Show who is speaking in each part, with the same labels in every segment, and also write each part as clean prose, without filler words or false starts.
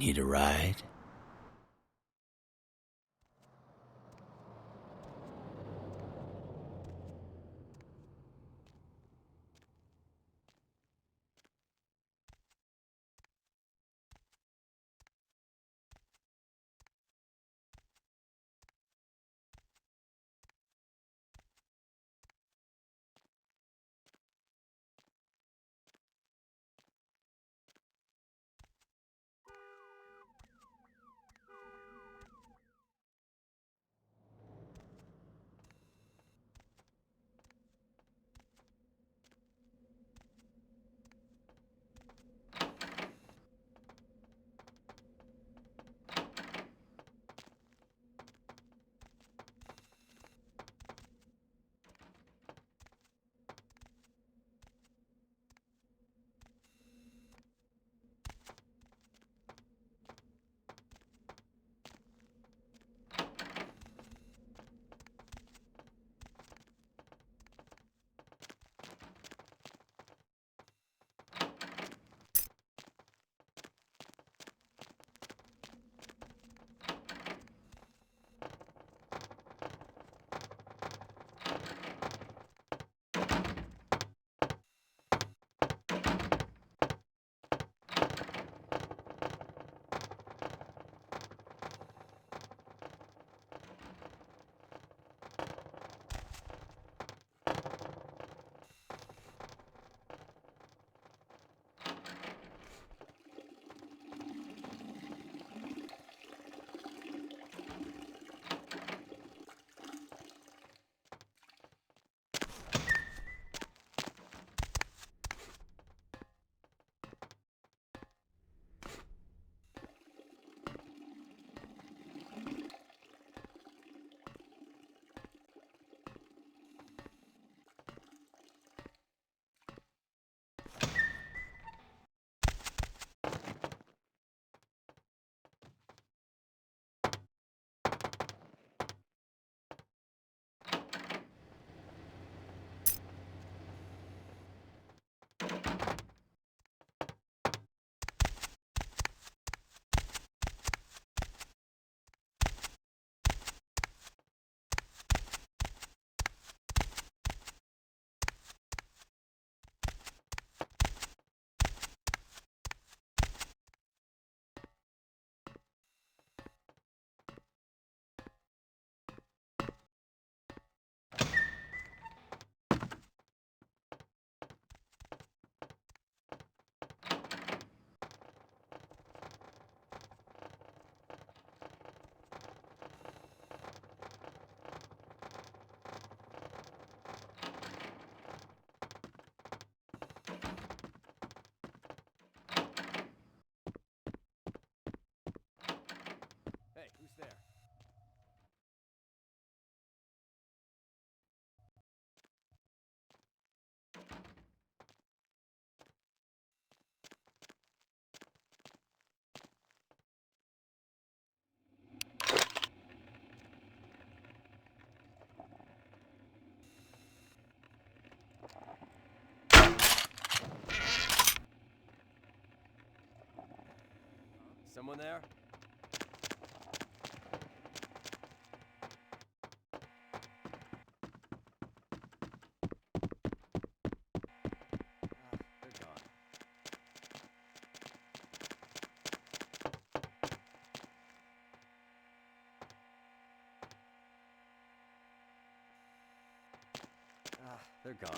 Speaker 1: Need a ride?
Speaker 2: Hey, who's there? Someone there? They're gone. They're gone.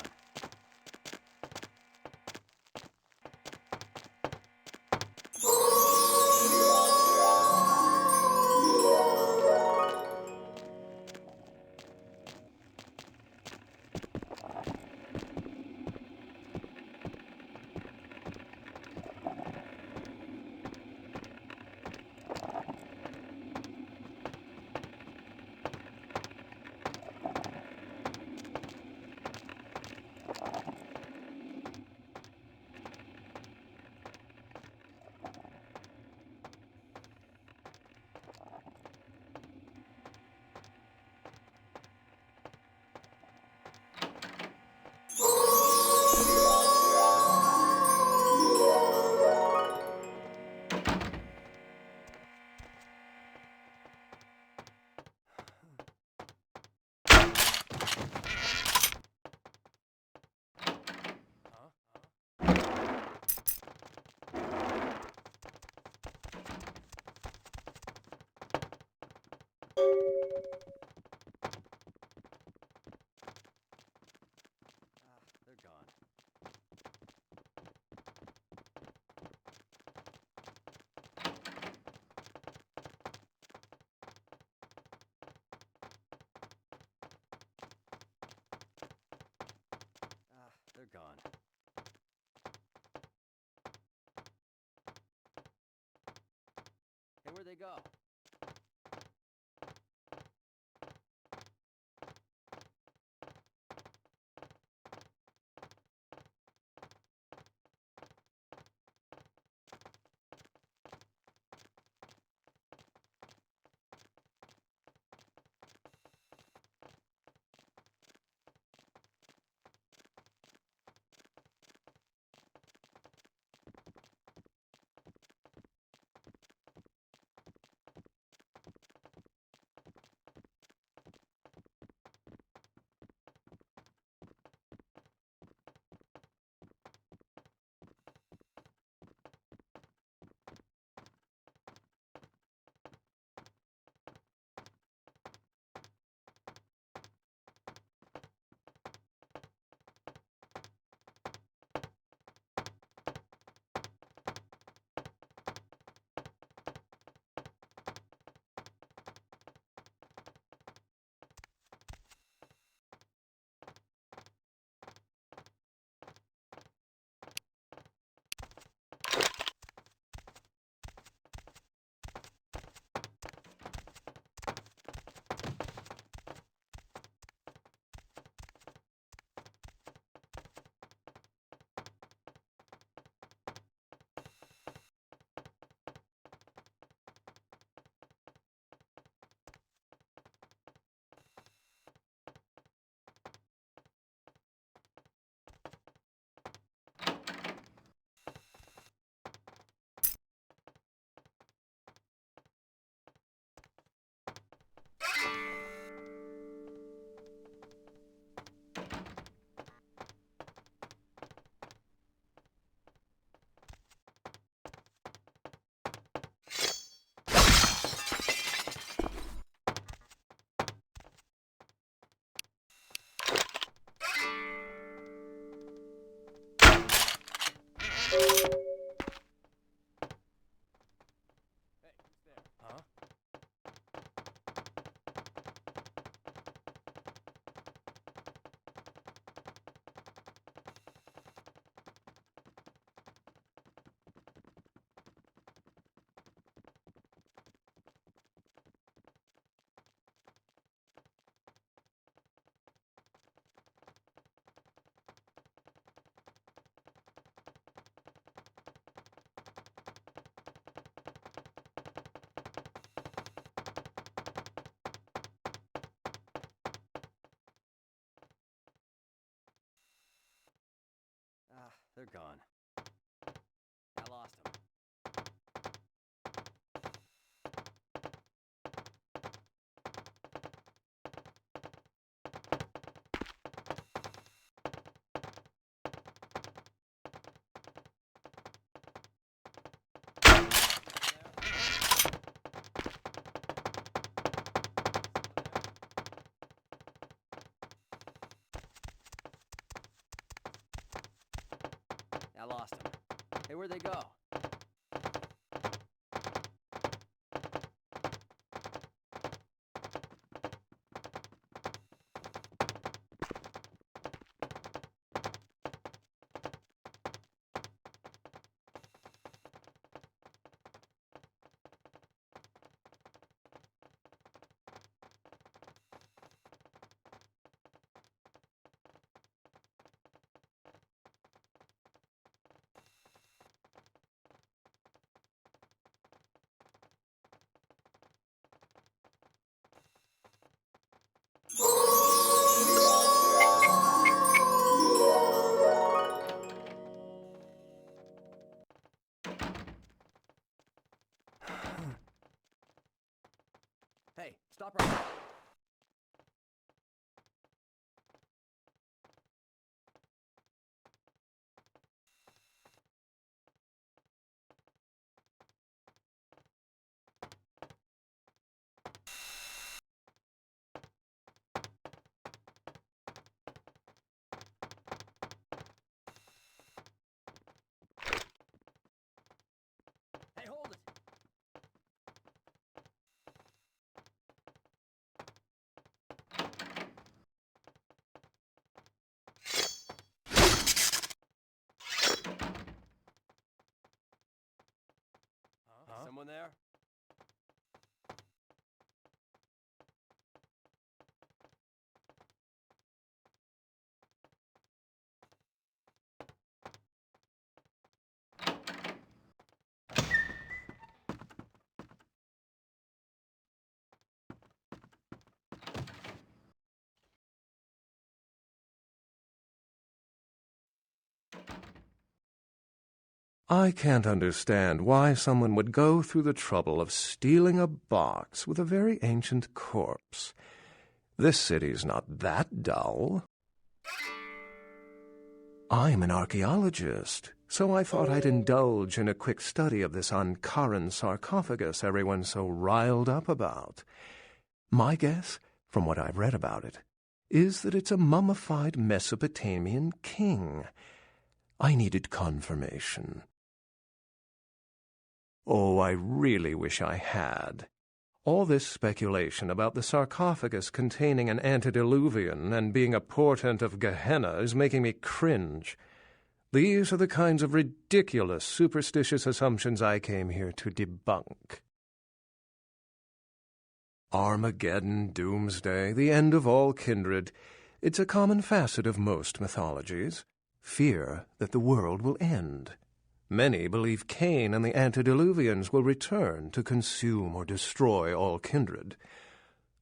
Speaker 2: where'd they go? Hey, who's there? Huh? Ah, they're gone. I lost them. I lost them. Hey, where'd they go? Hey, stop right there. Hey, hold it! Huh? Someone there?
Speaker 1: I can't understand why someone would go through the trouble of stealing a box with a very ancient corpse. This city's not that dull. I'm an archaeologist, so I thought I'd indulge in a quick study of this Ankharan sarcophagus everyone's so riled up about. My guess, from what I've read about it, is that it's a mummified Mesopotamian king. I needed confirmation. Oh, I really wish I had. All this speculation about the sarcophagus containing an antediluvian and being a portent of Gehenna is making me cringe. These are the kinds of ridiculous, superstitious assumptions I came here to debunk. Armageddon, doomsday, the end of all kindred. It's a common facet of most mythologies. Fear that the world will end. Many believe Cain and the antediluvians will return to consume or destroy all kindred.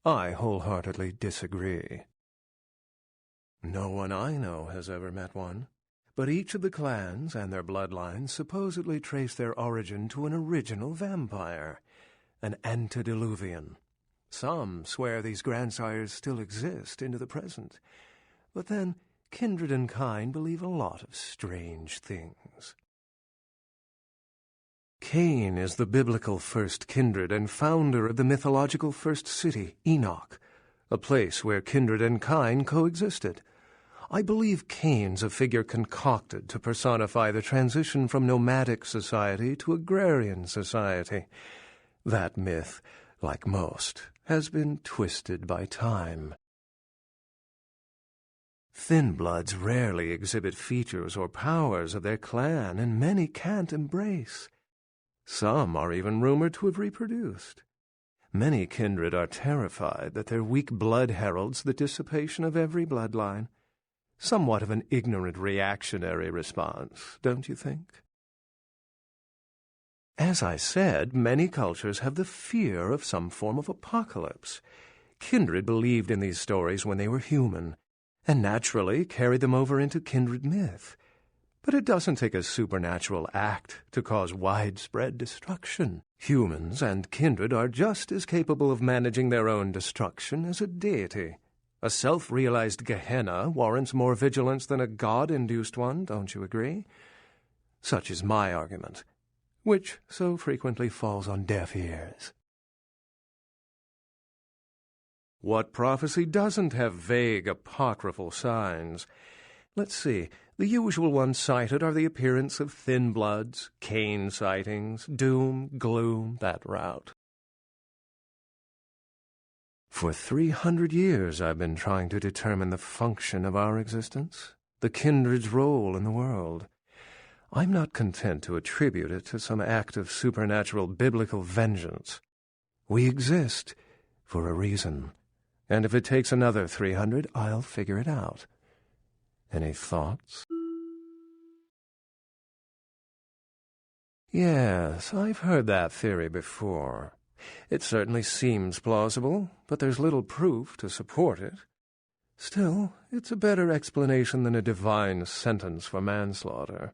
Speaker 1: I wholeheartedly disagree. No one I know has ever met one, but each of the clans and their bloodlines supposedly trace their origin to an original vampire, an antediluvian. Some swear these grandsires still exist into the present, but then kindred and kind believe a lot of strange things. Cain is the biblical first kindred and founder of the mythological first city, Enoch, a place where kindred and kind coexisted. I believe Cain's a figure concocted to personify the transition from nomadic society to agrarian society. That myth, like most, has been twisted by time. Thin bloods rarely exhibit features or powers of their clan, and many can't embrace. Some are even rumored to have reproduced. Many kindred are terrified that their weak blood heralds the dissipation of every bloodline. Somewhat of an ignorant reactionary response, don't you think? As I said, many cultures have the fear of some form of apocalypse. Kindred believed in these stories when they were human, and naturally carried them over into kindred myth. But it doesn't take a supernatural act to cause widespread destruction. Humans and kindred are just as capable of managing their own destruction as a deity. A self-realized Gehenna warrants more vigilance than a god-induced one, don't you agree? Such is my argument, which so frequently falls on deaf ears. What prophecy doesn't have vague apocryphal signs? Let's see. The usual ones cited are the appearance of thin bloods, Cain sightings, doom, gloom, that route. For 300 years I've been trying to determine the function of our existence, the kindred's role in the world. I'm not content to attribute it to some act of supernatural biblical vengeance. We exist for a reason, and if it takes another 300, I'll figure it out. Any thoughts? Yes, I've heard that theory before. It certainly seems plausible, but there's little proof to support it. Still, it's a better explanation than a divine sentence for manslaughter.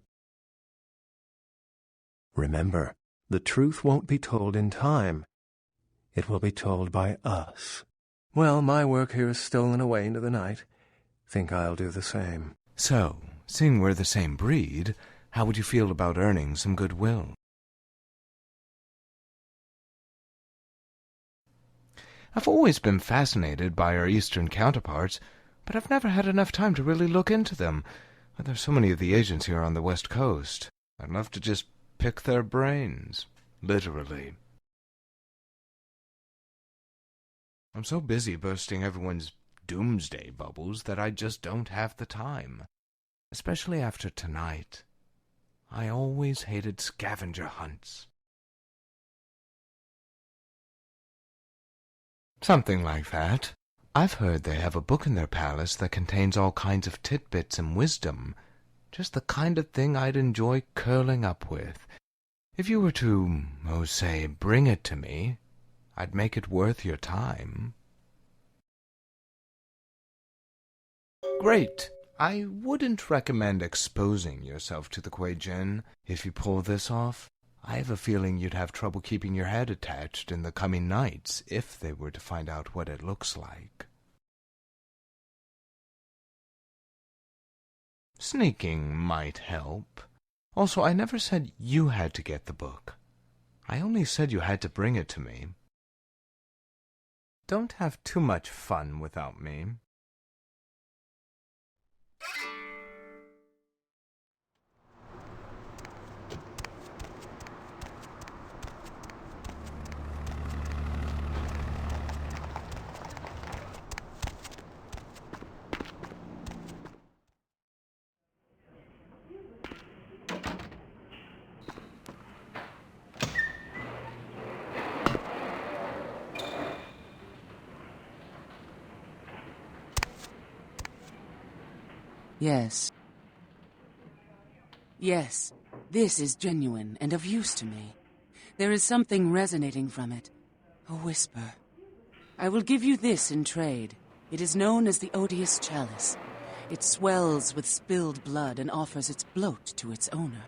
Speaker 1: Remember, the truth won't be told in time. It will be told by us. Well, my work here is stolen away into the night. Think I'll do the same.
Speaker 3: So, seeing we're the same breed, how would you feel about earning some goodwill? I've always been fascinated by our eastern counterparts, but I've never had enough time to really look into them. There's so many of the agents here on the West Coast. I'd love to just pick their brains, literally. I'm so busy bursting everyone's doomsday bubbles that I just don't have the time. Especially after tonight. I always hated scavenger hunts. Something like that. I've heard they have a book in their palace that contains all kinds of tidbits and wisdom. Just the kind of thing I'd enjoy curling up with. If you were to, say, bring it to me, I'd make it worth your time. Great! I wouldn't recommend exposing yourself to the Kuei Jin if you pull this off. I have a feeling you'd have trouble keeping your head attached in the coming nights if they were to find out what it looks like. Sneaking might help. Also, I never said you had to get the book. I only said you had to bring it to me. Don't have too much fun without me.
Speaker 4: Yes. Yes, this is genuine and of use to me. There is something resonating from it. A whisper. I will give you this in trade. It is known as the Odious Chalice. It swells with spilled blood and offers its bloat to its owner.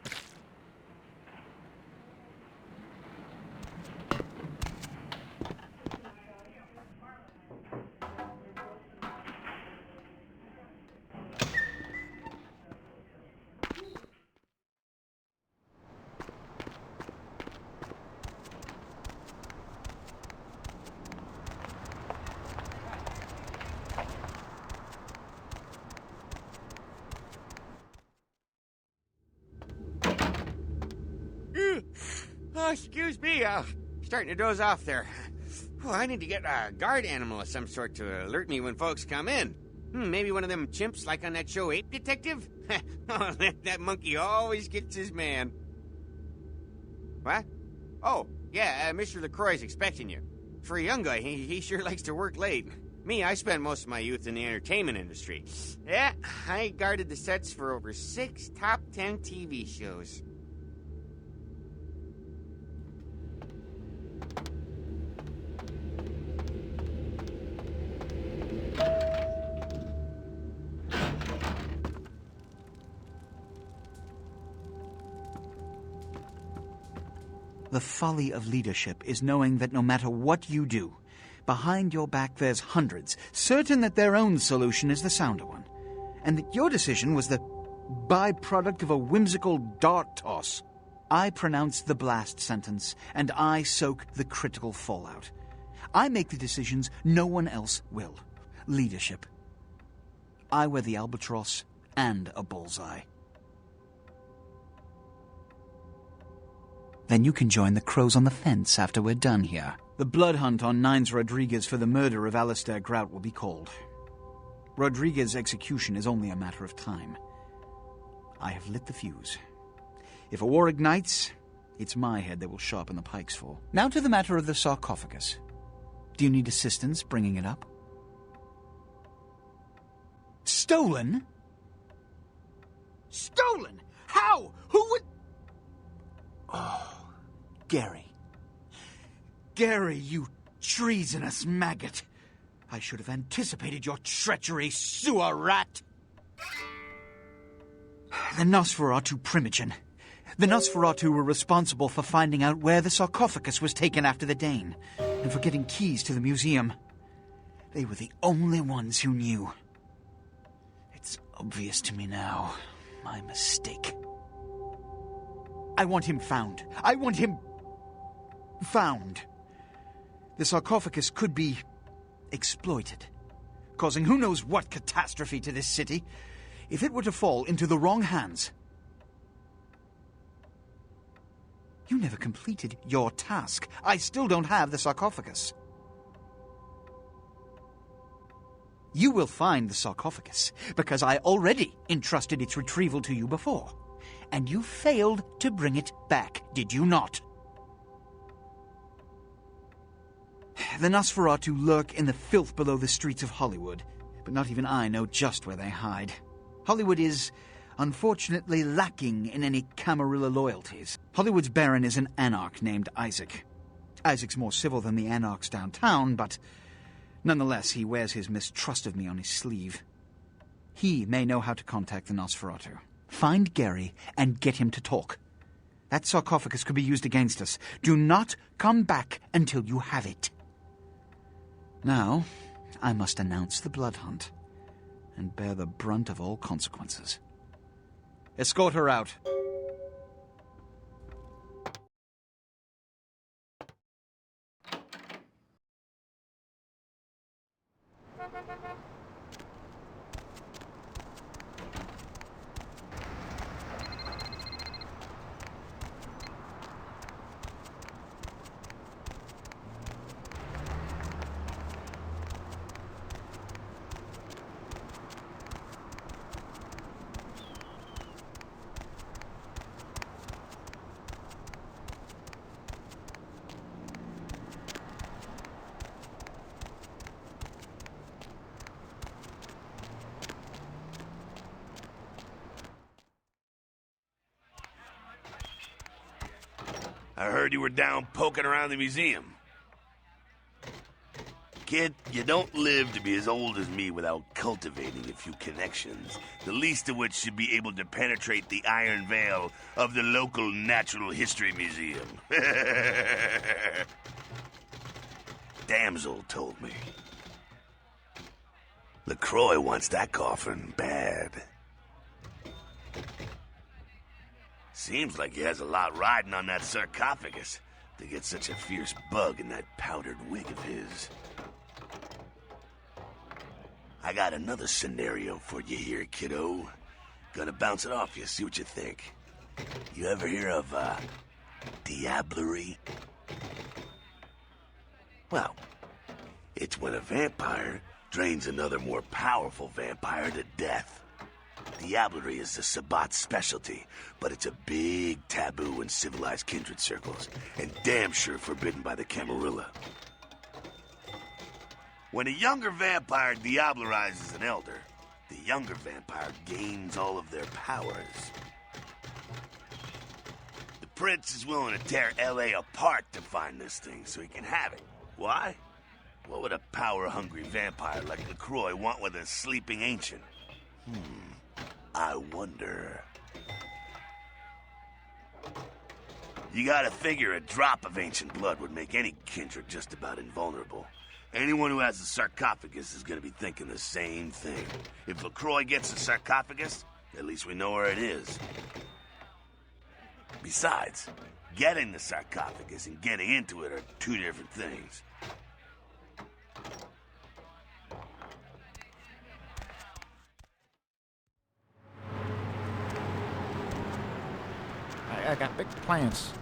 Speaker 5: Excuse me, starting to doze off there. Oh, I need to get a guard animal of some sort to alert me when folks come in. Maybe one of them chimps like on that show Ape Detective? Oh, that monkey always gets his man. What? Oh, yeah, Mr. LaCroix's expecting you. For a young guy, he sure likes to work late. Me, I spent most of my youth in the entertainment industry. Yeah, I guarded the sets for over 6 top 10 TV shows.
Speaker 6: The folly of leadership is knowing that no matter what you do, behind your back there's hundreds, certain that their own solution is the sounder one, and that your decision was the byproduct of a whimsical dart toss. I pronounce the blast sentence, and I soak the critical fallout. I make the decisions no one else will. Leadership. I wear the albatross and a bullseye. Then you can join the crows on the fence after we're done here. The blood hunt on Nines Rodriguez for the murder of Alistair Grout will be called. Rodriguez's execution is only a matter of time. I have lit the fuse. If a war ignites, it's my head they will sharpen the pikes for. Now to the matter of the sarcophagus. Do you need assistance bringing it up? Stolen? Stolen? How? Who would... Oh, Gary. Gary, you treasonous maggot. I should have anticipated your treachery, sewer rat. The Nosferatu Primogen. The Nosferatu were responsible for finding out where the sarcophagus was taken after the Dane, and for getting keys to the museum. They were the only ones who knew. It's obvious to me now. My mistake. I want him found. I want him found. The sarcophagus could be exploited, causing who knows what catastrophe to this city if it were to fall into the wrong hands. You never completed your task. I still don't have the sarcophagus. You will find the sarcophagus, because I already entrusted its retrieval to you before. And you failed to bring it back, did you not? The Nosferatu lurk in the filth below the streets of Hollywood, but not even I know just where they hide. Hollywood is, unfortunately, lacking in any Camarilla loyalties. Hollywood's baron is an anarch named Isaac. Isaac's more civil than the anarchs downtown, but nonetheless he wears his mistrust of me on his sleeve. He may know how to contact the Nosferatu. Find Gary and get him to talk. That sarcophagus could be used against us. Do not come back until you have it. Now, I must announce the blood hunt and bear the brunt of all consequences. Escort her out.
Speaker 7: I heard you were down poking around the museum. Kid, you don't live to be as old as me without cultivating a few connections, the least of which should be able to penetrate the iron veil of the local Natural History Museum. Damsel told me. LaCroix wants that coffin bad. Seems like he has a lot riding on that sarcophagus to get such a fierce bug in that powdered wig of his. I got another scenario for you here, kiddo. Gonna bounce it off you, see what you think. You ever hear of, diablerie? Well, it's when a vampire drains another more powerful vampire to death. Diablerie is the Sabbat's specialty, but it's a big taboo in civilized kindred circles, and damn sure forbidden by the Camarilla. When a younger vampire diablerizes an elder, the younger vampire gains all of their powers. The prince is willing to tear L.A. apart to find this thing so he can have it. Why? What would a power-hungry vampire like LaCroix want with a sleeping ancient? I wonder. You gotta figure a drop of ancient blood would make any kindred just about invulnerable. Anyone who has a sarcophagus is gonna be thinking the same thing. If LaCroix gets a sarcophagus, at least we know where it is. Besides, getting the sarcophagus and getting into it are two different things.
Speaker 8: I got big plans.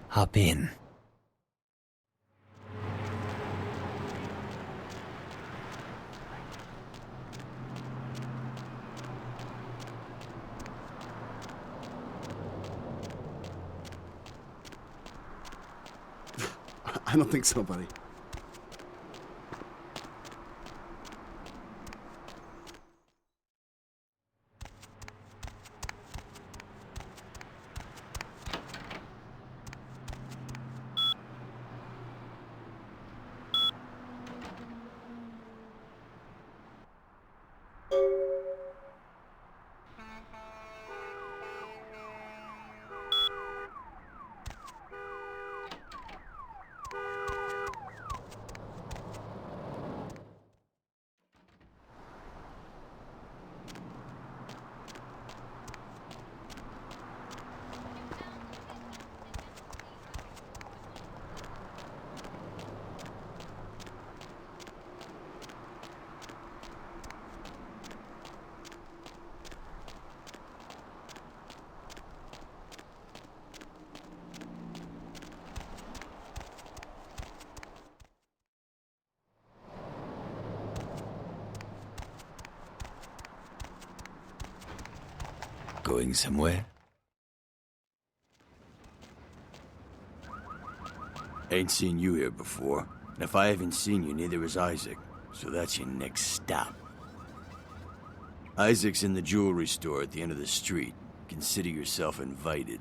Speaker 2: Hop in.
Speaker 9: I don't think so, buddy.
Speaker 8: Going somewhere? Ain't seen you here before. And if I haven't seen you, neither has Isaac. So that's your next stop. Isaac's in the jewelry store at the end of the street. Consider yourself invited.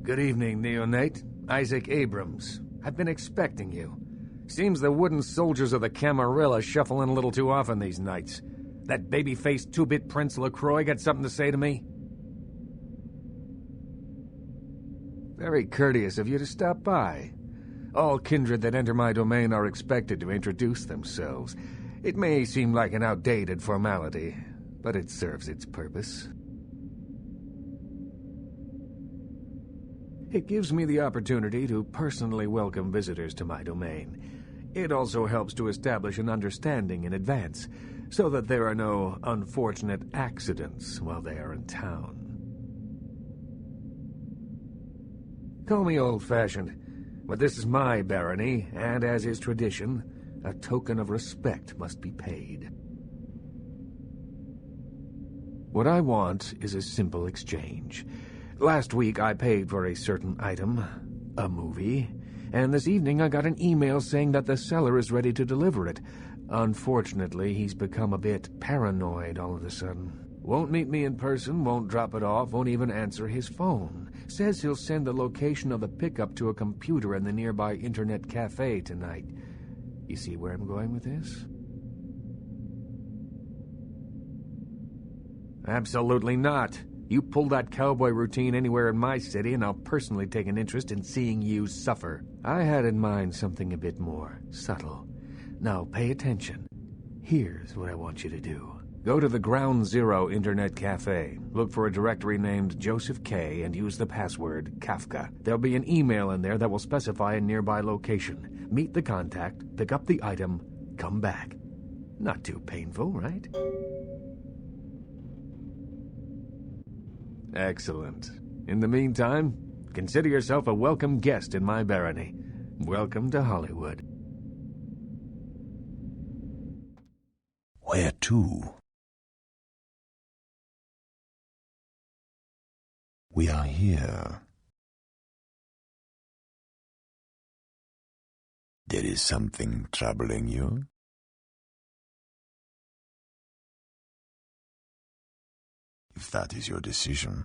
Speaker 1: Good evening, Neonate. Isaac Abrams. I've been expecting you. Seems the wooden soldiers of the Camarilla shuffle in a little too often these nights. That baby-faced two-bit Prince LaCroix got something to say to me? Very courteous of you to stop by. All kindred that enter my domain are expected to introduce themselves. It may seem like an outdated formality, but it serves its purpose. It gives me the opportunity to personally welcome visitors to my domain. It also helps to establish an understanding in advance, so that there are no unfortunate accidents while they are in town. Call me old-fashioned, but this is my barony, and as is tradition, a token of respect must be paid. What I want is a simple exchange. Last week I paid for a certain item, a movie, and this evening I got an email saying that the seller is ready to deliver it. Unfortunately, he's become a bit paranoid all of a sudden. Won't meet me in person, won't drop it off, won't even answer his phone. Says he'll send the location of the pickup to a computer in the nearby internet cafe tonight. You see where I'm going with this? Absolutely not. You pull that cowboy routine anywhere in my city, and I'll personally take an interest in seeing you suffer. I had in mind something a bit more subtle. Now, pay attention. Here's what I want you to do. Go to the Ground Zero Internet Cafe. Look for a directory named Joseph K. and use the password Kafka. There'll be an email in there that will specify a nearby location. Meet the contact, pick up the item, come back. Not too painful, right? Excellent. In the meantime, consider yourself a welcome guest in my barony. Welcome to Hollywood.
Speaker 7: Where to? We are here. There is something troubling you? If that is your decision.